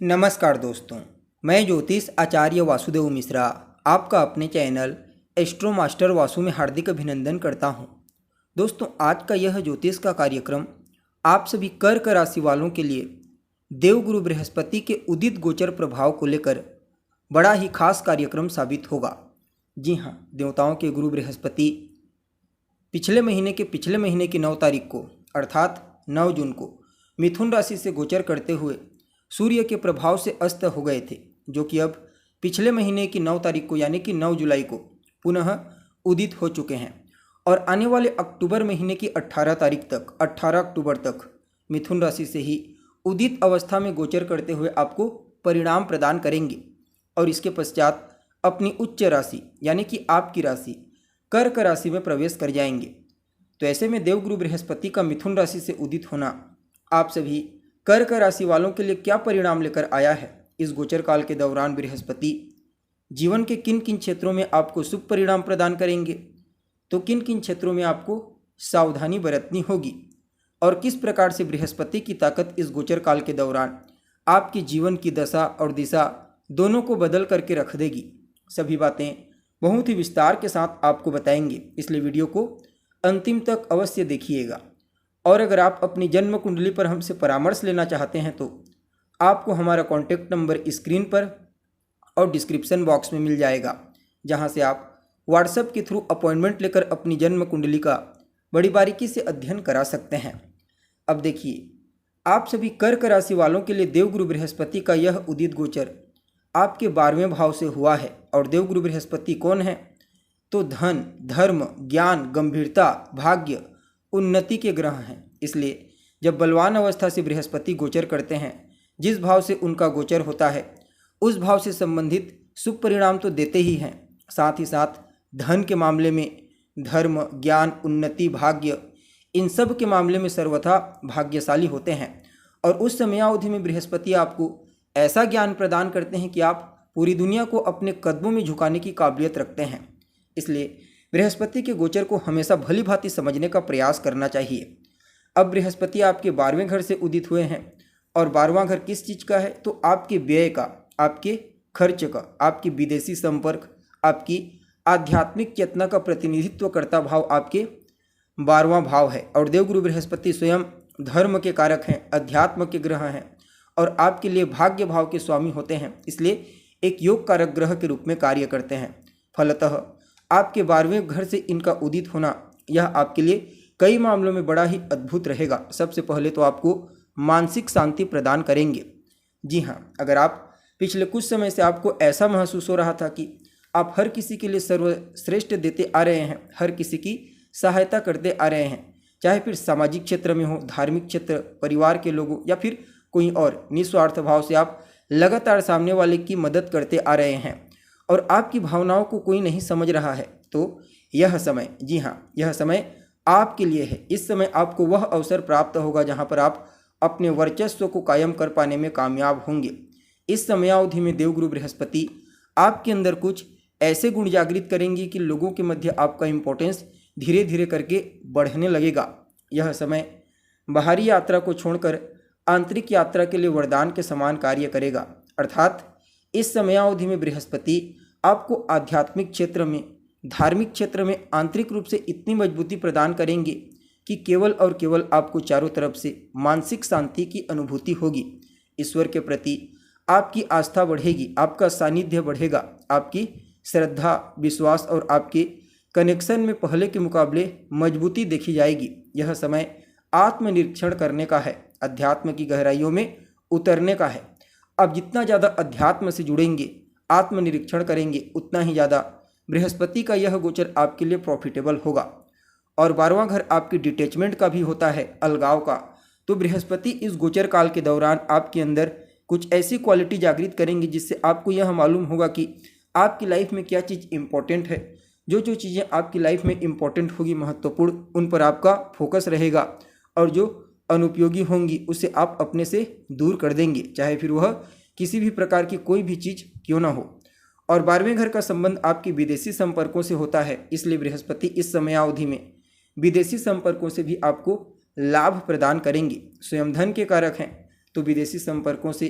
नमस्कार दोस्तों, मैं ज्योतिष आचार्य वासुदेव मिश्रा आपका अपने चैनल एस्ट्रो मास्टर वासु में हार्दिक अभिनंदन करता हूं। दोस्तों, आज का यह ज्योतिष का कार्यक्रम आप सभी कर्क राशि वालों के लिए देवगुरु बृहस्पति के उदित गोचर प्रभाव को लेकर बड़ा ही खास कार्यक्रम साबित होगा। जी हाँ, देवताओं के गुरु बृहस्पति पिछले महीने की 9 तारीख को अर्थात 9 जून को मिथुन राशि से गोचर करते हुए सूर्य के प्रभाव से अस्त हो गए थे, जो कि अब पिछले महीने की 9 तारीख को यानी कि 9 जुलाई को पुनः उदित हो चुके हैं और आने वाले अक्टूबर महीने की 18 अक्टूबर तक मिथुन राशि से ही उदित अवस्था में गोचर करते हुए आपको परिणाम प्रदान करेंगे और इसके पश्चात अपनी उच्च राशि यानी कि आपकी राशि कर्क राशि में प्रवेश कर जाएंगे। तो ऐसे में देवगुरु बृहस्पति का मिथुन राशि से उदित होना आप सभी कर्क राशि वालों के लिए क्या परिणाम लेकर आया है। इस गोचर काल के दौरान बृहस्पति जीवन के किन किन क्षेत्रों में आपको शुभ परिणाम प्रदान करेंगे, तो किन किन क्षेत्रों में आपको सावधानी बरतनी होगी और किस प्रकार से बृहस्पति की ताकत इस गोचर काल के दौरान आपके जीवन की दशा और दिशा दोनों को बदल करके रख देगी, सभी बातें बहुत ही विस्तार के साथ आपको बताएंगे। इसलिए वीडियो को अंतिम तक अवश्य देखिएगा। और अगर आप अपनी जन्म कुंडली पर हमसे परामर्श लेना चाहते हैं तो आपको हमारा कॉन्टैक्ट नंबर स्क्रीन पर और डिस्क्रिप्शन बॉक्स में मिल जाएगा, जहां से आप व्हाट्सएप के थ्रू अपॉइंटमेंट लेकर अपनी जन्म कुंडली का बड़ी बारीकी से अध्ययन करा सकते हैं। अब देखिए, आप सभी कर्क राशि वालों के लिए देवगुरु बृहस्पति का यह उदित गोचर आपके 12वें भाव से हुआ है। और देवगुरु बृहस्पति कौन है? तो धन, धर्म, ज्ञान, गंभीरता, भाग्य, उन्नति के ग्रह हैं। इसलिए जब बलवान अवस्था से बृहस्पति गोचर करते हैं, जिस भाव से उनका गोचर होता है उस भाव से संबंधित शुभ परिणाम तो देते ही हैं, साथ ही साथ धन के मामले में, धर्म, ज्ञान, उन्नति, भाग्य, इन सब के मामले में सर्वथा भाग्यशाली होते हैं। और उस समयावधि में बृहस्पति आपको ऐसा ज्ञान प्रदान करते हैं कि आप पूरी दुनिया को अपने कदमों में झुकाने की काबिलियत रखते हैं। इसलिए बृहस्पति के गोचर को हमेशा भली भांति समझने का प्रयास करना चाहिए। अब बृहस्पति आपके 12वें घर से उदित हुए हैं और 12वां घर किस चीज़ का है? तो आपके व्यय का, आपके खर्च का, आपकी विदेशी संपर्क, आपकी आध्यात्मिक चेतना का प्रतिनिधित्व करता भाव आपके 12वां भाव है। और देवगुरु बृहस्पति स्वयं धर्म के कारक हैं, अध्यात्म के ग्रह हैं और आपके लिए भाग्य भाव के स्वामी होते हैं। इसलिए एक योग कारक ग्रह के रूप में कार्य करते हैं। फलतः आपके 12वें घर से इनका उदित होना यह आपके लिए कई मामलों में बड़ा ही अद्भुत रहेगा। सबसे पहले तो आपको मानसिक शांति प्रदान करेंगे। जी हाँ, अगर आप पिछले कुछ समय से आपको ऐसा महसूस हो रहा था कि आप हर किसी के लिए सर्वश्रेष्ठ देते आ रहे हैं, हर किसी की सहायता करते आ रहे हैं, चाहे फिर सामाजिक क्षेत्र में हो, धार्मिक क्षेत्र, परिवार के लोगों या फिर कोई और, निस्वार्थ भाव से आप लगातार सामने वाले की मदद करते आ रहे हैं और आपकी भावनाओं को कोई नहीं समझ रहा है, तो यह समय, जी हाँ, यह समय आपके लिए है। इस समय आपको वह अवसर प्राप्त होगा जहां पर आप अपने वर्चस्व को कायम कर पाने में कामयाब होंगे। इस समयावधि में देवगुरु बृहस्पति आपके अंदर कुछ ऐसे गुण जागृत करेंगे कि लोगों के मध्य आपका इम्पोर्टेंस धीरे धीरे करके बढ़ने लगेगा। यह समय बाहरी यात्रा को छोड़कर आंतरिक यात्रा के लिए वरदान के समान कार्य करेगा। अर्थात इस समयावधि में बृहस्पति आपको आध्यात्मिक क्षेत्र में, धार्मिक क्षेत्र में आंतरिक रूप से इतनी मजबूती प्रदान करेंगे कि केवल और केवल आपको चारों तरफ से मानसिक शांति की अनुभूति होगी। ईश्वर के प्रति आपकी आस्था बढ़ेगी, आपका सानिध्य बढ़ेगा, आपकी श्रद्धा, विश्वास और आपके कनेक्शन में पहले के मुकाबले मजबूती देखी जाएगी। यह समय आत्मनिरीक्षण करने का है, अध्यात्म की गहराइयों में उतरने का है। अब जितना ज़्यादा अध्यात्म से जुड़ेंगे, आत्मनिरीक्षण करेंगे, उतना ही ज़्यादा बृहस्पति का यह गोचर आपके लिए प्रॉफिटेबल होगा। और 12वां घर आपकी डिटैचमेंट का भी होता है, अलगाव का। तो बृहस्पति इस गोचर काल के दौरान आपके अंदर कुछ ऐसी क्वालिटी जागृत करेंगी जिससे आपको यह मालूम होगा कि आपकी लाइफ में क्या चीज़ इंपॉर्टेंट है। जो चीज़ें आपकी लाइफ में इंपॉर्टेंट होगी, महत्वपूर्ण, उन पर आपका फोकस रहेगा और जो अनुपयोगी होंगी उसे आप अपने से दूर कर देंगे, चाहे फिर वह किसी भी प्रकार की कोई भी चीज़ क्यों ना हो। और 12वें घर का संबंध आपकी विदेशी संपर्कों से होता है। इसलिए बृहस्पति इस समयावधि में विदेशी संपर्कों से भी आपको लाभ प्रदान करेंगे। स्वयं धन के कारक हैं, तो विदेशी संपर्कों से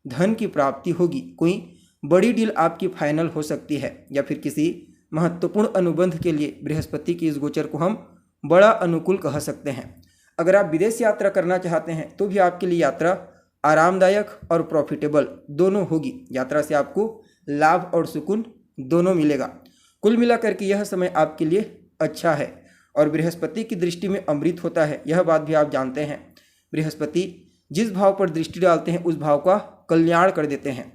धन की प्राप्ति होगी, कोई बड़ी डील आपकी फाइनल हो सकती है, या फिर किसी महत्वपूर्ण अनुबंध के लिए बृहस्पति की इस गोचर को हम बड़ा अनुकूल कह सकते हैं। अगर आप विदेश यात्रा करना चाहते हैं तो भी आपके लिए यात्रा आरामदायक और प्रॉफिटेबल दोनों होगी। यात्रा से आपको लाभ और सुकून दोनों मिलेगा। कुल मिलाकर के यह समय आपके लिए अच्छा है और बृहस्पति की दृष्टि में अमृत होता है, यह बात भी आप जानते हैं। बृहस्पति जिस भाव पर दृष्टि डालते हैं उस भाव का कल्याण कर देते हैं।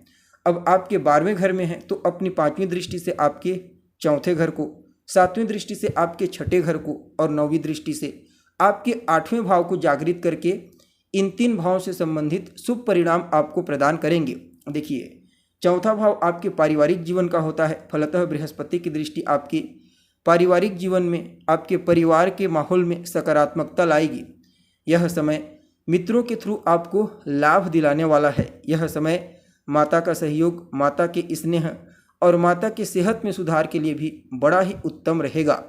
अब आपके 12वें घर में हैं तो अपनी 5वीं दृष्टि से आपके 4थे घर को, 7वीं दृष्टि से आपके 6ठे घर को और 9वीं दृष्टि से आपके 8वें भाव को जागृत करके इन 3 भावों से संबंधित शुभ परिणाम आपको प्रदान करेंगे। देखिए, 4था भाव आपके पारिवारिक जीवन का होता है। फलतः बृहस्पति की दृष्टि आपके पारिवारिक जीवन में, आपके परिवार के माहौल में सकारात्मकता लाएगी। यह समय मित्रों के थ्रू आपको लाभ दिलाने वाला है। यह समय माता का सहयोग, माता के स्नेह और माता की सेहत में सुधार के लिए भी बड़ा ही उत्तम रहेगा।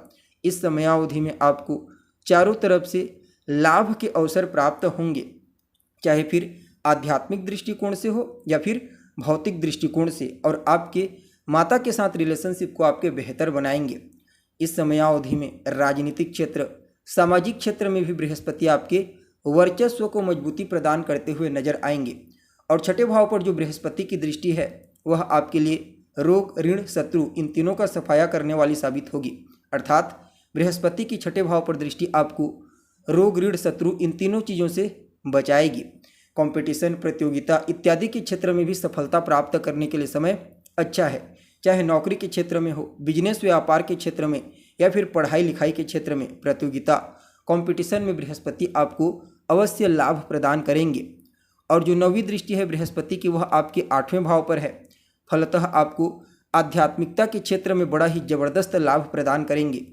इस समयावधि में आपको चारों तरफ से लाभ के अवसर प्राप्त होंगे, चाहे फिर आध्यात्मिक दृष्टिकोण से हो या फिर भौतिक दृष्टिकोण से, और आपके माता के साथ रिलेशनशिप को आपके बेहतर बनाएंगे। इस समयावधि में राजनीतिक क्षेत्र, सामाजिक क्षेत्र में भी बृहस्पति आपके वर्चस्व को मजबूती प्रदान करते हुए नजर आएंगे। और 6ठे भाव पर जो बृहस्पति की दृष्टि है वह आपके लिए रोग, ऋण, शत्रु इन तीनों का सफाया करने वाली साबित होगी। अर्थात बृहस्पति की 6ठे भाव पर दृष्टि आपको रोग, ऋण, शत्रु इन तीनों चीज़ों से बचाएगी। कंपटीशन, प्रतियोगिता इत्यादि के क्षेत्र में भी सफलता प्राप्त करने के लिए समय अच्छा है, चाहे नौकरी के क्षेत्र में हो, बिजनेस व्यापार के क्षेत्र में या फिर पढ़ाई लिखाई के क्षेत्र में। प्रतियोगिता, कंपटीशन में बृहस्पति आपको अवश्य लाभ प्रदान करेंगे। और जो 9वीं दृष्टि है बृहस्पति की वह आपके 8वें भाव पर है। फलतः आपको आध्यात्मिकता के क्षेत्र में बड़ा ही जबरदस्त लाभ प्रदान करेंगे।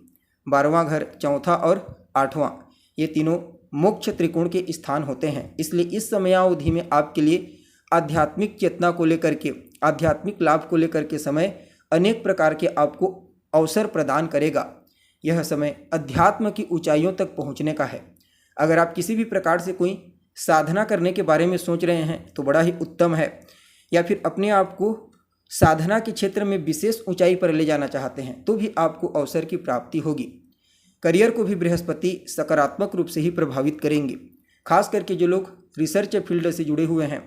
12वां घर, 4था और 8वां ये तीनों मोक्ष त्रिकोण के स्थान होते हैं। इसलिए इस समयावधि में आपके लिए आध्यात्मिक चेतना को लेकर के, आध्यात्मिक लाभ को लेकर के समय अनेक प्रकार के आपको अवसर प्रदान करेगा। यह समय अध्यात्म की ऊंचाइयों तक पहुंचने का है। अगर आप किसी भी प्रकार से कोई साधना करने के बारे में सोच रहे हैं तो बड़ा ही उत्तम है, या फिर अपने आप को साधना के क्षेत्र में विशेष ऊंचाई पर ले जाना चाहते हैं तो भी आपको अवसर की प्राप्ति होगी। करियर को भी बृहस्पति सकारात्मक रूप से ही प्रभावित करेंगे। खास करके जो लोग रिसर्च फील्ड से जुड़े हुए हैं,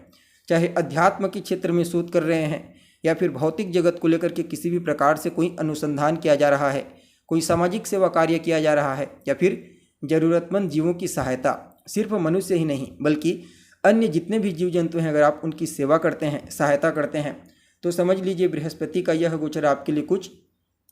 चाहे अध्यात्म के क्षेत्र में शोध कर रहे हैं या फिर भौतिक जगत को लेकर के किसी भी प्रकार से कोई अनुसंधान किया जा रहा है, कोई सामाजिक सेवा कार्य किया जा रहा है, या फिर ज़रूरतमंद जीवों की सहायता, सिर्फ मनुष्य ही नहीं बल्कि अन्य जितने भी जीव जंतु हैं, अगर आप उनकी सेवा करते हैं, सहायता करते हैं, तो समझ लीजिए बृहस्पति का यह गोचर आपके लिए कुछ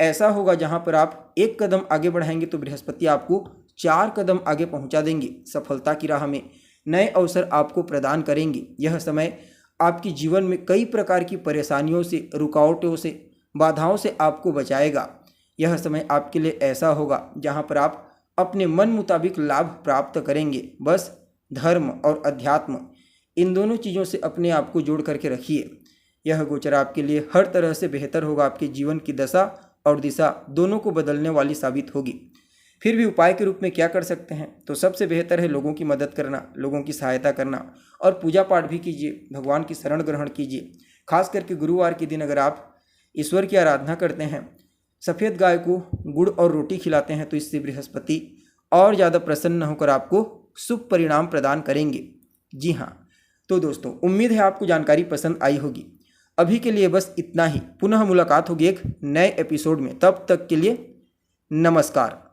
ऐसा होगा जहां पर आप एक कदम आगे बढ़ाएंगे तो बृहस्पति आपको 4 कदम आगे पहुंचा देंगे। सफलता की राह में नए अवसर आपको प्रदान करेंगे। यह समय आपके जीवन में कई प्रकार की परेशानियों से, रुकावटों से, बाधाओं से आपको बचाएगा। यह समय आपके लिए ऐसा होगा जहां पर आप अपने मन मुताबिक लाभ प्राप्त करेंगे। बस धर्म और अध्यात्म इन दोनों चीज़ों से अपने आप को जोड़ करके रखिए। यह गोचर आपके लिए हर तरह से बेहतर होगा। आपके जीवन की दशा और दिशा दोनों को बदलने वाली साबित होगी। फिर भी उपाय के रूप में क्या कर सकते हैं, तो सबसे बेहतर है लोगों की मदद करना, लोगों की सहायता करना और पूजा पाठ भी कीजिए, भगवान की शरण ग्रहण कीजिए। खास करके गुरुवार के दिन अगर आप ईश्वर की आराधना करते हैं, सफ़ेद गाय को गुड़ और रोटी खिलाते हैं, तो इससे बृहस्पति और ज़्यादा प्रसन्न होकर आपको शुभ परिणाम प्रदान करेंगे। जी हाँ, तो दोस्तों उम्मीद है आपको जानकारी पसंद आई होगी। अभी के लिए बस इतना ही। पुनः मुलाकात होगी एक नए एपिसोड में। तब तक के लिए नमस्कार।